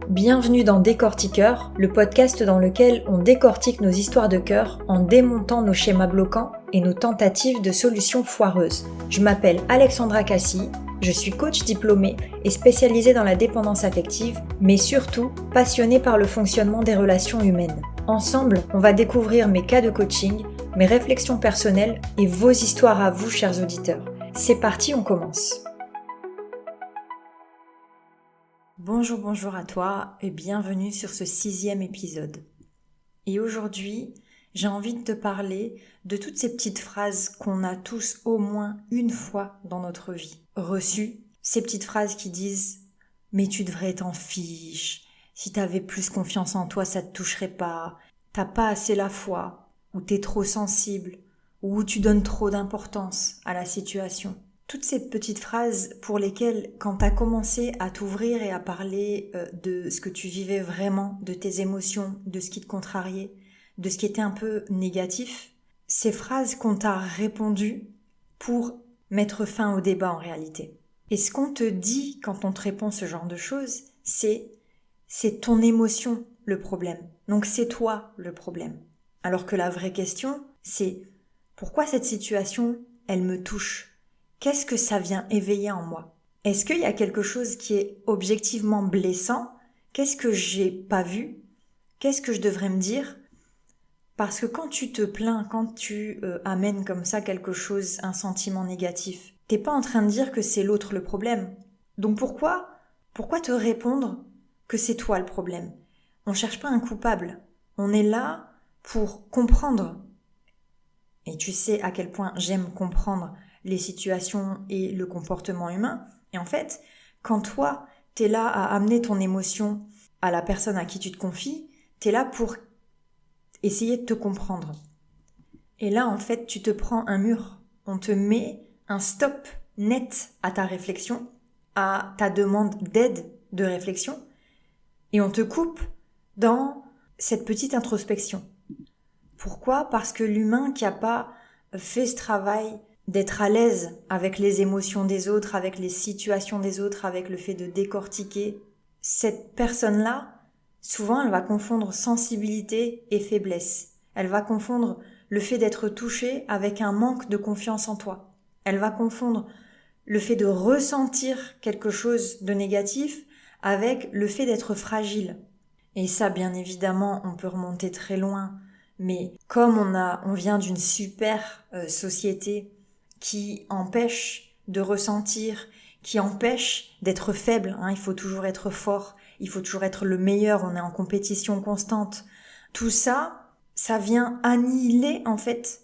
Bienvenue dans Décortiqueur, le podcast dans lequel on décortique nos histoires de cœur en démontant nos schémas bloquants et nos tentatives de solutions foireuses. Je m'appelle Alexandra Cassi, je suis coach diplômée et spécialisée dans la dépendance affective, mais surtout passionnée par le fonctionnement des relations humaines. Ensemble, on va découvrir mes cas de coaching, mes réflexions personnelles et vos histoires à vous, chers auditeurs. C'est parti, on commence. Bonjour à toi et bienvenue sur ce 6e épisode. Et aujourd'hui, j'ai envie de te parler de toutes ces petites phrases qu'on a tous au moins une fois dans notre vie reçues. Ces petites phrases qui disent « mais tu devrais t'en fiche, si t'avais plus confiance en toi ça te toucherait pas, t'as pas assez la foi, ou t'es trop sensible, ou tu donnes trop d'importance à la situation ». Toutes ces petites phrases pour lesquelles, quand tu as commencé à t'ouvrir et à parler de ce que tu vivais vraiment, de tes émotions, de ce qui te contrariait, de ce qui était un peu négatif, ces phrases qu'on t'a répondu pour mettre fin au débat en réalité. Et ce qu'on te dit quand on te répond ce genre de choses, c'est ton émotion le problème. Donc c'est toi le problème. Alors que la vraie question, c'est pourquoi cette situation, elle me touche ? Qu'est-ce que ça vient éveiller en moi ? Est-ce qu'il y a quelque chose qui est objectivement blessant ? Qu'est-ce que j'ai pas vu ? Qu'est-ce que je devrais me dire ? Parce que quand tu te plains, quand tu amènes comme ça quelque chose, un sentiment négatif, t'es pas en train de dire que c'est l'autre le problème. Donc pourquoi te répondre que c'est toi le problème ? On cherche pas un coupable. On est là pour comprendre. Et tu sais à quel point j'aime comprendre les situations et le comportement humain. Et en fait, quand toi, t'es là à amener ton émotion à la personne à qui tu te confies, t'es là pour essayer de te comprendre. Et là, en fait, tu te prends un mur. On te met un stop net à ta réflexion, à ta demande d'aide de réflexion, et on te coupe dans cette petite introspection. Pourquoi ? Parce que l'humain qui n'a pas fait ce travail d'être à l'aise avec les émotions des autres, avec les situations des autres, avec le fait de décortiquer, cette personne-là, souvent elle va confondre sensibilité et faiblesse. Elle va confondre le fait d'être touchée avec un manque de confiance en toi. Elle va confondre le fait de ressentir quelque chose de négatif avec le fait d'être fragile. Et ça, bien évidemment, on peut remonter très loin, mais comme on vient d'une super société qui empêche de ressentir, qui empêche d'être faible, il faut toujours être fort, il faut toujours être le meilleur, on est en compétition constante. Tout ça, ça vient annihiler en fait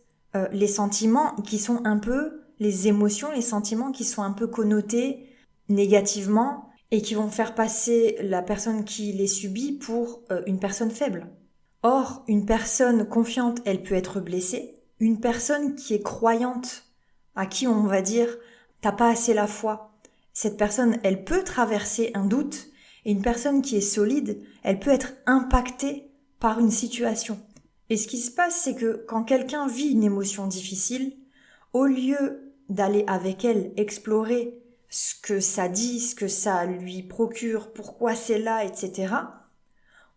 les sentiments qui sont un peu, les émotions, les sentiments qui sont un peu connotés négativement et qui vont faire passer la personne qui les subit pour une personne faible. Or, une personne confiante, elle peut être blessée. Une personne qui est croyante, à qui on va dire « t'as pas assez la foi », cette personne, elle peut traverser un doute, et une personne qui est solide, elle peut être impactée par une situation. Et ce qui se passe, c'est que quand quelqu'un vit une émotion difficile, au lieu d'aller avec elle explorer ce que ça dit, ce que ça lui procure, pourquoi c'est là, etc.,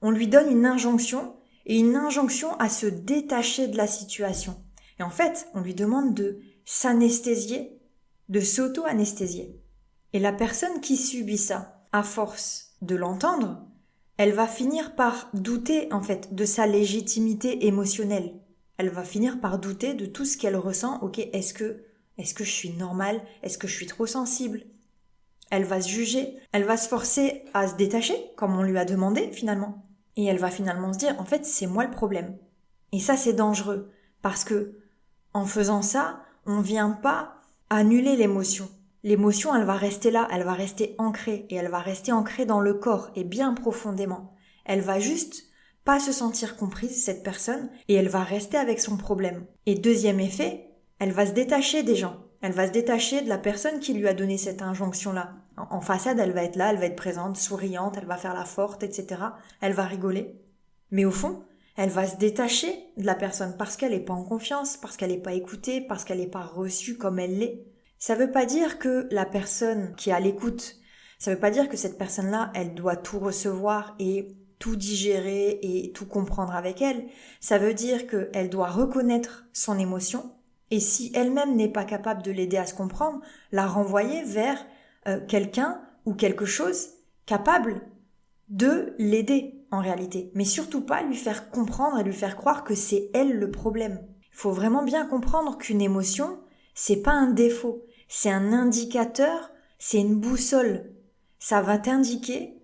on lui donne une injonction, et une injonction à se détacher de la situation. Et en fait, on lui demande de s'anesthésier, de s'auto-anesthésier. Et la personne qui subit ça, à force de l'entendre, elle va finir par douter, en fait, de sa légitimité émotionnelle. Elle va finir par douter de tout ce qu'elle ressent. Ok, est-ce que je suis normale ? Est-ce que je suis trop sensible ? Elle va se juger, elle va se forcer à se détacher, comme on lui a demandé finalement. Et elle va finalement se dire, en fait, c'est moi le problème. Et ça, c'est dangereux, parce que en faisant ça, on vient pas annuler l'émotion. L'émotion, elle va rester là, elle va rester ancrée, et elle va rester ancrée dans le corps, et bien profondément. Elle va juste pas se sentir comprise, cette personne, et elle va rester avec son problème. Et deuxième effet, elle va se détacher des gens. Elle va se détacher de la personne qui lui a donné cette injonction-là. En façade, elle va être là, elle va être présente, souriante, elle va faire la forte, etc. Elle va rigoler. Mais au fond, elle va se détacher de la personne parce qu'elle n'est pas en confiance, parce qu'elle n'est pas écoutée, parce qu'elle n'est pas reçue comme elle l'est. Ça veut pas dire que la personne qui est à l'écoute, Ça veut pas dire que cette personne-là, elle doit tout recevoir et tout digérer et tout comprendre avec elle. Ça veut dire qu'elle doit reconnaître son émotion et si elle-même n'est pas capable de l'aider à se comprendre, la renvoyer vers quelqu'un ou quelque chose capable de l'aider en réalité. Mais surtout pas lui faire comprendre et lui faire croire que c'est elle le problème. Il faut vraiment bien comprendre qu'une émotion, c'est pas un défaut, c'est un indicateur, c'est une boussole. Ça va t'indiquer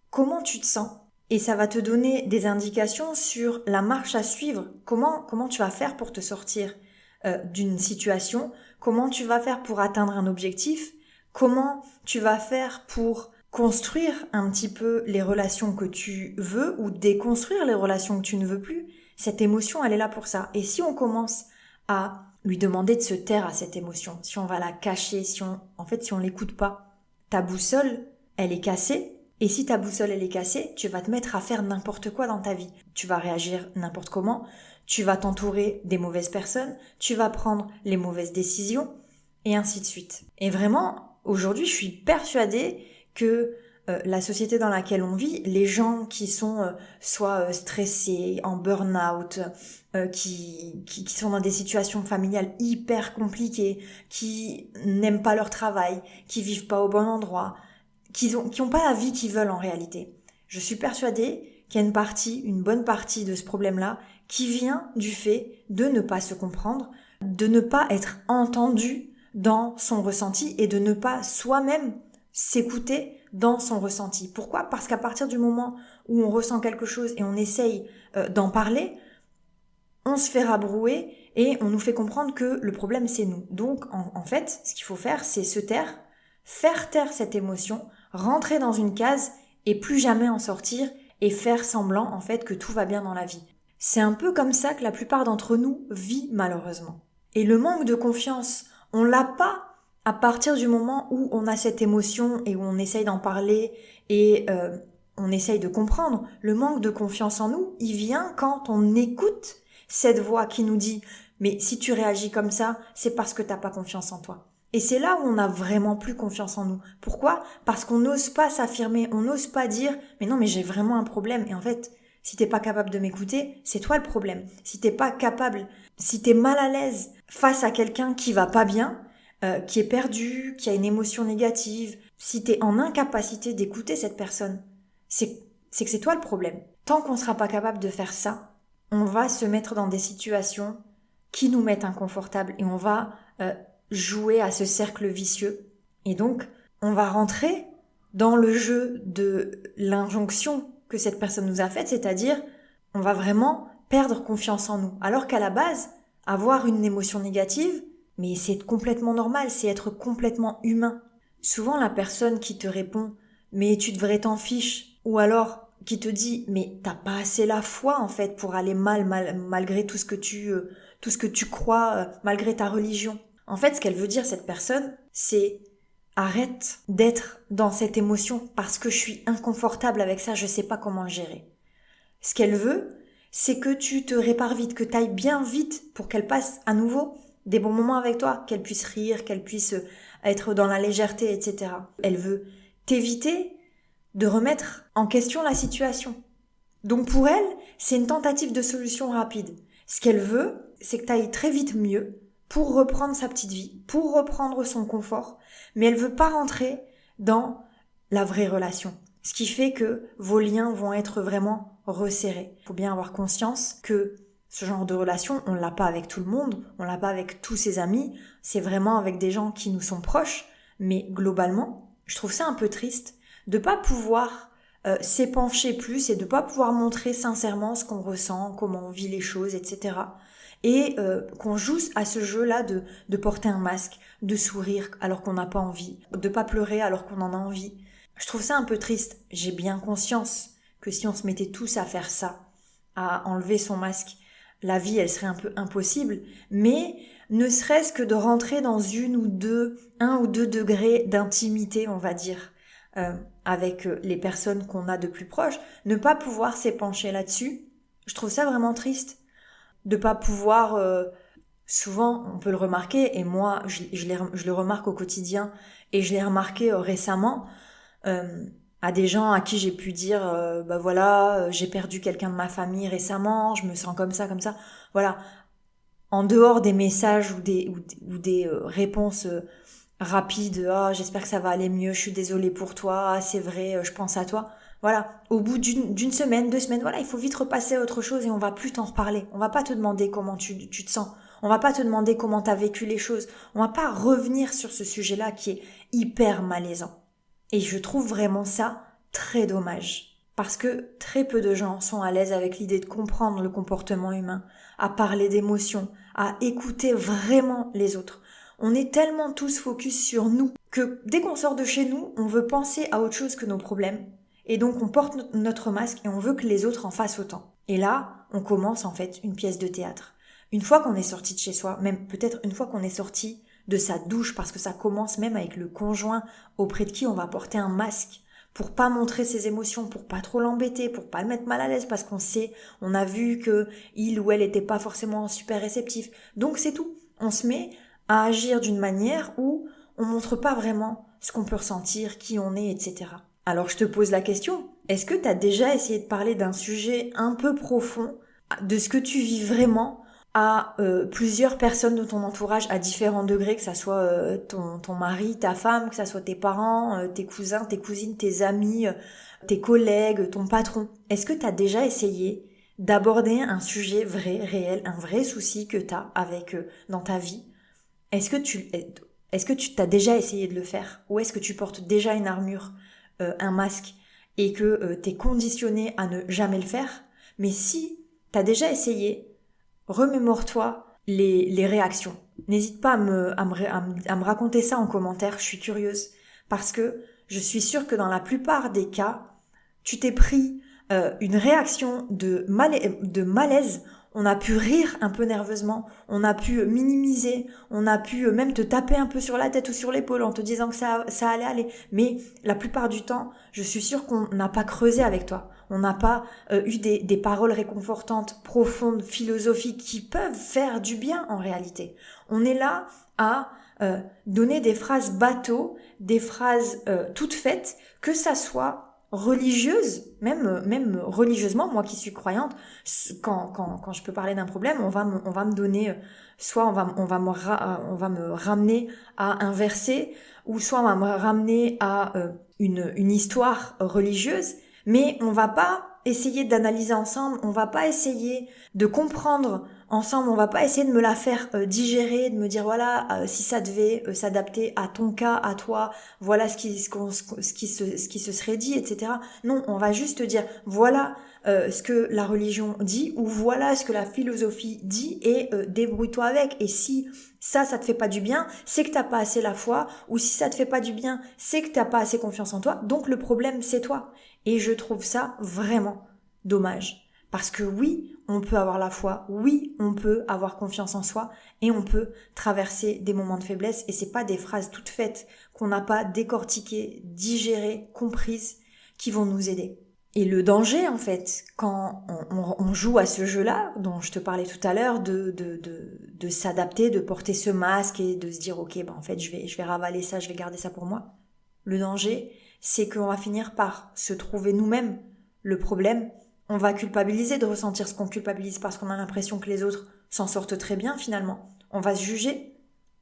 comment tu te sens et ça va te donner des indications sur la marche à suivre. Comment tu vas faire pour te sortir d'une situation, comment tu vas faire pour atteindre un objectif, comment tu vas faire pour construire un petit peu les relations que tu veux ou déconstruire les relations que tu ne veux plus. Cette émotion, elle est là pour ça. Et si on commence à lui demander de se taire à cette émotion, si on va la cacher, si on l'écoute pas, ta boussole, elle est cassée. Et si ta boussole, elle est cassée, tu vas te mettre à faire n'importe quoi dans ta vie. Tu vas réagir n'importe comment, tu vas t'entourer des mauvaises personnes, tu vas prendre les mauvaises décisions, et ainsi de suite. Et vraiment, aujourd'hui, je suis persuadée que la société dans laquelle on vit, les gens qui sont soit stressés, en burn-out, qui sont dans des situations familiales hyper compliquées, qui n'aiment pas leur travail, qui vivent pas au bon endroit, qui ont pas la vie qu'ils veulent en réalité. Je suis persuadée qu'il y a une bonne partie de ce problème-là qui vient du fait de ne pas se comprendre, de ne pas être entendu dans son ressenti et de ne pas soi-même s'écouter dans son ressenti. Pourquoi ? Parce qu'à partir du moment où on ressent quelque chose et on essaye d'en parler, on se fait rabrouer et on nous fait comprendre que le problème c'est nous. Donc en fait, ce qu'il faut faire, c'est se taire, faire taire cette émotion, rentrer dans une case et plus jamais en sortir et faire semblant en fait que tout va bien dans la vie. C'est un peu comme ça que la plupart d'entre nous vit malheureusement. Et le manque de confiance, on l'a pas à partir du moment où on a cette émotion et où on essaye d'en parler et on essaye de comprendre. Le manque de confiance en nous, il vient quand on écoute cette voix qui nous dit « mais si tu réagis comme ça, c'est parce que t'as pas confiance en toi ». Et c'est là où on a vraiment plus confiance en nous. Pourquoi ? Parce qu'on n'ose pas s'affirmer, on n'ose pas dire « mais non, mais j'ai vraiment un problème ». Et en fait, si t'es pas capable de m'écouter, c'est toi le problème. Si t'es pas capable, si t'es mal à l'aise face à quelqu'un qui va pas bien, qui est perdu, qui a une émotion négative, si t'es en incapacité d'écouter cette personne, c'est que c'est toi le problème. Tant qu'on sera pas capable de faire ça, on va se mettre dans des situations qui nous mettent inconfortables et on va jouer à ce cercle vicieux. Et donc, on va rentrer dans le jeu de l'injonction que cette personne nous a faite, c'est-à-dire, on va vraiment perdre confiance en nous. Alors qu'à la base, avoir une émotion négative, mais c'est complètement normal, c'est être complètement humain. Souvent, la personne qui te répond « mais tu devrais t'en fiche » ou alors qui te dit « mais t'as pas assez la foi en fait pour aller malgré tout ce que tu crois, malgré ta religion ». En fait, ce qu'elle veut dire cette personne, c'est « arrête d'être dans cette émotion parce que je suis inconfortable avec ça, je sais pas comment le gérer ». Ce qu'elle veut, c'est que tu te répares vite, que t'ailles bien vite pour qu'elle passe à nouveau des bons moments avec toi, qu'elle puisse rire, qu'elle puisse être dans la légèreté, etc. Elle veut t'éviter de remettre en question la situation. Donc pour elle, c'est une tentative de solution rapide. Ce qu'elle veut, c'est que tu ailles très vite mieux pour reprendre sa petite vie, pour reprendre son confort, mais elle veut pas rentrer dans la vraie relation. Ce qui fait que vos liens vont être vraiment resserrés. Il faut bien avoir conscience que ce genre de relation, on l'a pas avec tout le monde, on l'a pas avec tous ses amis, c'est vraiment avec des gens qui nous sont proches, mais globalement, je trouve ça un peu triste de pas pouvoir s'épancher plus et de pas pouvoir montrer sincèrement ce qu'on ressent, comment on vit les choses, etc. Et qu'on joue à ce jeu-là de porter un masque, de sourire alors qu'on n'a pas envie, de pas pleurer alors qu'on en a envie. Je trouve ça un peu triste. J'ai bien conscience que si on se mettait tous à faire ça, à enlever son masque, la vie, elle serait un peu impossible, mais ne serait-ce que de rentrer dans un ou deux degrés d'intimité, on va dire, avec les personnes qu'on a de plus proches, ne pas pouvoir s'épancher là-dessus, je trouve ça vraiment triste. De pas pouvoir, souvent, on peut le remarquer, et moi, je le remarque au quotidien, et je l'ai remarqué récemment, à des gens à qui j'ai pu dire bah voilà, j'ai perdu quelqu'un de ma famille récemment, je me sens comme ça, comme ça. Voilà, en dehors des messages ou des réponses rapides, ah j'espère que ça va aller mieux, je suis désolée pour toi, ah, c'est vrai, je pense à toi. Voilà, au bout d'une semaine, 2 semaines, voilà, il faut vite repasser à autre chose et on va plus t'en reparler. On va pas te demander comment tu te sens. On va pas te demander comment t'as vécu les choses. On va pas revenir sur ce sujet-là qui est hyper malaisant. Et je trouve vraiment ça très dommage. Parce que très peu de gens sont à l'aise avec l'idée de comprendre le comportement humain, à parler d'émotions, à écouter vraiment les autres. On est tellement tous focus sur nous que dès qu'on sort de chez nous, on veut penser à autre chose que nos problèmes. Et donc on porte notre masque et on veut que les autres en fassent autant. Et là, on commence en fait une pièce de théâtre. Une fois qu'on est sorti de chez soi, même peut-être une fois qu'on est sorti de sa douche, parce que ça commence même avec le conjoint auprès de qui on va porter un masque pour pas montrer ses émotions, pour pas trop l'embêter, pour pas le mettre mal à l'aise, parce qu'on sait, on a vu que il ou elle était pas forcément super réceptif. Donc c'est tout. On se met à agir d'une manière où on montre pas vraiment ce qu'on peut ressentir, qui on est, etc. Alors je te pose la question, est-ce que tu as déjà essayé de parler d'un sujet un peu profond, de ce que tu vis vraiment, à plusieurs personnes de ton entourage à différents degrés, que ça soit ton mari, ta femme, que ça soit tes parents, tes cousins, tes cousines, tes amis, tes collègues, ton patron. Est-ce que tu as déjà essayé d'aborder un sujet vrai, réel, un vrai souci que tu as avec dans ta vie? Est-ce que tu t'as déjà essayé de le faire? Ou est-ce que tu portes déjà une armure, un masque, et que t'es conditionné à ne jamais le faire? Mais si t'as déjà essayé, remémore-toi les réactions. N'hésite pas à me raconter ça en commentaire, je suis curieuse. Parce que je suis sûre que dans la plupart des cas, tu t'es pris une réaction de malaise. On a pu rire un peu nerveusement, on a pu minimiser, on a pu même te taper un peu sur la tête ou sur l'épaule en te disant que ça allait aller. Mais la plupart du temps, je suis sûre qu'on n'a pas creusé avec toi. On n'a pas eu des paroles réconfortantes, profondes, philosophiques, qui peuvent faire du bien en réalité. On est là à donner des phrases bateaux, des phrases toutes faites, que ça soit religieuse, même religieusement, moi qui suis croyante, quand je peux parler d'un problème, on va me donner, soit on va me ramener à un verset, ou soit on va me ramener à une histoire religieuse, mais on va pas essayer d'analyser ensemble, on va pas essayer de comprendre ensemble, on va pas essayer de me la faire digérer, de me dire voilà, si ça devait s'adapter à ton cas, à toi, voilà ce qui se serait dit, etc. Non, on va juste te dire voilà ce que la religion dit, ou voilà ce que la philosophie dit, et débrouille-toi avec. Et si ça te fait pas du bien, c'est que t'as pas assez la foi, ou si ça te fait pas du bien, c'est que t'as pas assez confiance en toi, donc le problème c'est toi. Et je trouve ça vraiment dommage. Parce que oui, on peut avoir la foi, oui, on peut avoir confiance en soi, et on peut traverser des moments de faiblesse, et c'est pas des phrases toutes faites qu'on n'a pas décortiquées, digérées, comprises, qui vont nous aider. Et le danger, en fait, quand on joue à ce jeu-là, dont je te parlais tout à l'heure, de s'adapter, de porter ce masque et de se dire, ok, en fait, je vais ravaler ça, je vais garder ça pour moi. Le danger, c'est qu'on va finir par se trouver nous-mêmes le problème. On va culpabiliser de ressentir ce qu'on culpabilise parce qu'on a l'impression que les autres s'en sortent très bien finalement. On va se juger,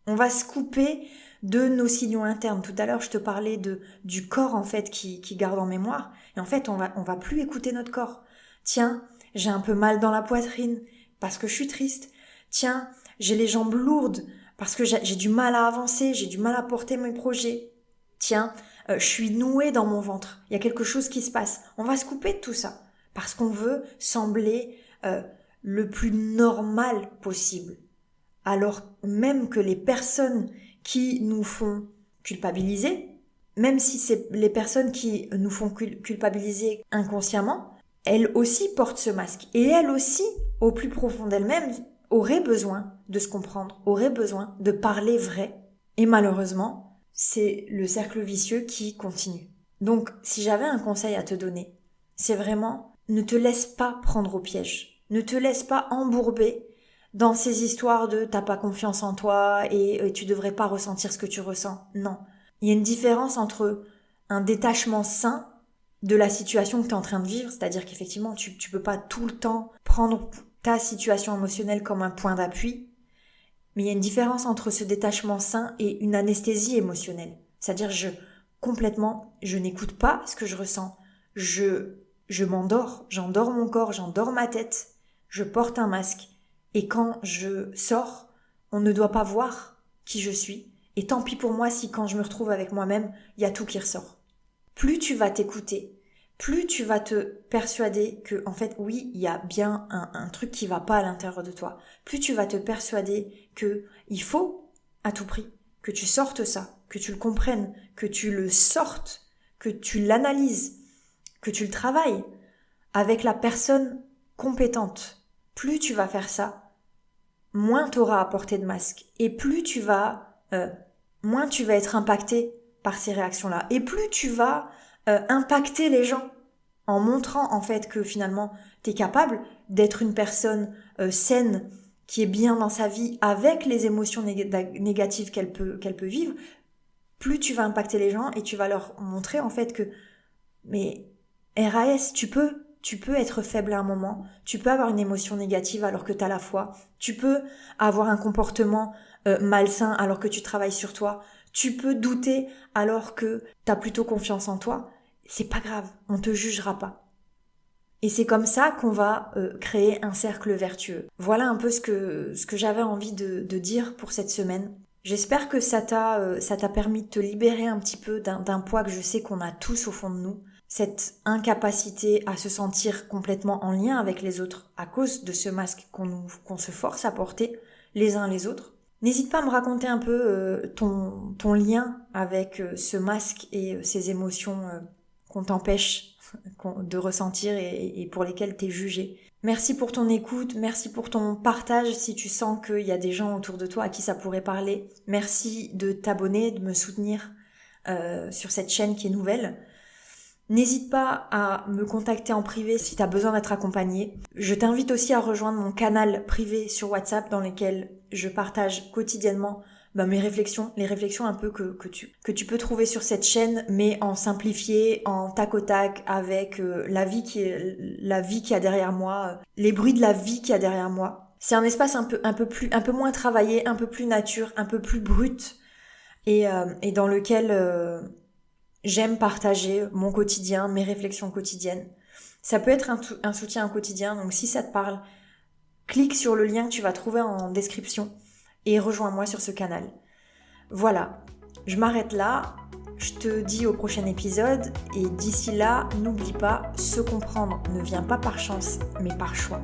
on va se couper de nos signaux internes. Tout à l'heure, je te parlais du corps en fait qui garde en mémoire. Et en fait, on va plus écouter notre corps. Tiens, j'ai un peu mal dans la poitrine parce que je suis triste. Tiens, j'ai les jambes lourdes parce que j'ai du mal à avancer, j'ai du mal à porter mes projets. Tiens, je suis nouée dans mon ventre. Il y a quelque chose qui se passe. On va se couper de tout ça parce qu'on veut sembler le plus normal possible. Alors même que les personnes qui nous font culpabiliser, même si c'est les personnes qui nous font culpabiliser inconsciemment, elles aussi portent ce masque. Et elles aussi, au plus profond d'elles-mêmes, auraient besoin de se comprendre, auraient besoin de parler vrai. Et malheureusement, c'est le cercle vicieux qui continue. Donc, si j'avais un conseil à te donner, c'est vraiment ne te laisse pas prendre au piège. Ne te laisse pas embourber dans ces histoires de t'as pas confiance en toi et tu devrais pas ressentir ce que tu ressens. Non. Il y a une différence entre un détachement sain de la situation que tu es en train de vivre, c'est-à-dire qu'effectivement, tu peux pas tout le temps prendre ta situation émotionnelle comme un point d'appui, mais il y a une différence entre ce détachement sain et une anesthésie émotionnelle. C'est-à-dire, je n'écoute pas ce que je ressens. Je m'endors, j'endors mon corps, j'endors ma tête, je porte un masque. Et quand je sors, on ne doit pas voir qui je suis. Et tant pis pour moi si quand je me retrouve avec moi-même, il y a tout qui ressort. Plus tu vas t'écouter, plus tu vas te persuader que, en fait, oui, il y a bien un truc qui va pas à l'intérieur de toi. Plus tu vas te persuader que il faut, à tout prix, que tu sortes ça, que tu le comprennes, que tu le sortes, que tu l'analyses, que tu le travailles avec la personne compétente. Plus tu vas faire ça, moins tu auras à porter de masque. Et moins tu vas être impacté par ces réactions-là. Et plus tu vas impacter les gens en montrant en fait que finalement tu es capable d'être une personne saine, qui est bien dans sa vie avec les émotions négatives qu'elle peut vivre, plus tu vas impacter les gens et tu vas leur montrer en fait que mais RAS, tu peux être faible à un moment, tu peux avoir une émotion négative alors que tu as la foi, tu peux avoir un comportement malsain alors que tu travailles sur toi, tu peux douter alors que tu as plutôt confiance en toi, c'est pas grave, on te jugera pas. Et c'est comme ça qu'on va créer un cercle vertueux. Voilà un peu ce que j'avais envie de dire pour cette semaine. J'espère que ça t'a permis de te libérer un petit peu d'un poids que je sais qu'on a tous au fond de nous. Cette incapacité à se sentir complètement en lien avec les autres à cause de ce masque qu'on se force à porter les uns les autres. N'hésite pas à me raconter un peu ton lien avec ce masque et ces émotions qu'on t'empêche de ressentir et pour lesquelles t'es jugé. Merci pour ton écoute, merci pour ton partage si tu sens qu'il y a des gens autour de toi à qui ça pourrait parler. Merci de t'abonner, de me soutenir sur cette chaîne qui est nouvelle. N'hésite pas à me contacter en privé si tu as besoin d'être accompagné. Je t'invite aussi à rejoindre mon canal privé sur WhatsApp dans lequel je partage quotidiennement mes réflexions, les réflexions un peu que tu peux trouver sur cette chaîne, mais en simplifié, en tac au tac, avec la vie qui a derrière moi, les bruits de la vie qui a derrière moi. C'est un espace un peu moins travaillé, un peu plus nature, un peu plus brut, et dans lequel j'aime partager mon quotidien, mes réflexions quotidiennes. Ça peut être un soutien au quotidien, donc si ça te parle, clique sur le lien que tu vas trouver en description et rejoins-moi sur ce canal. Voilà, je m'arrête là, je te dis au prochain épisode et d'ici là, n'oublie pas, se comprendre ne vient pas par chance, mais par choix.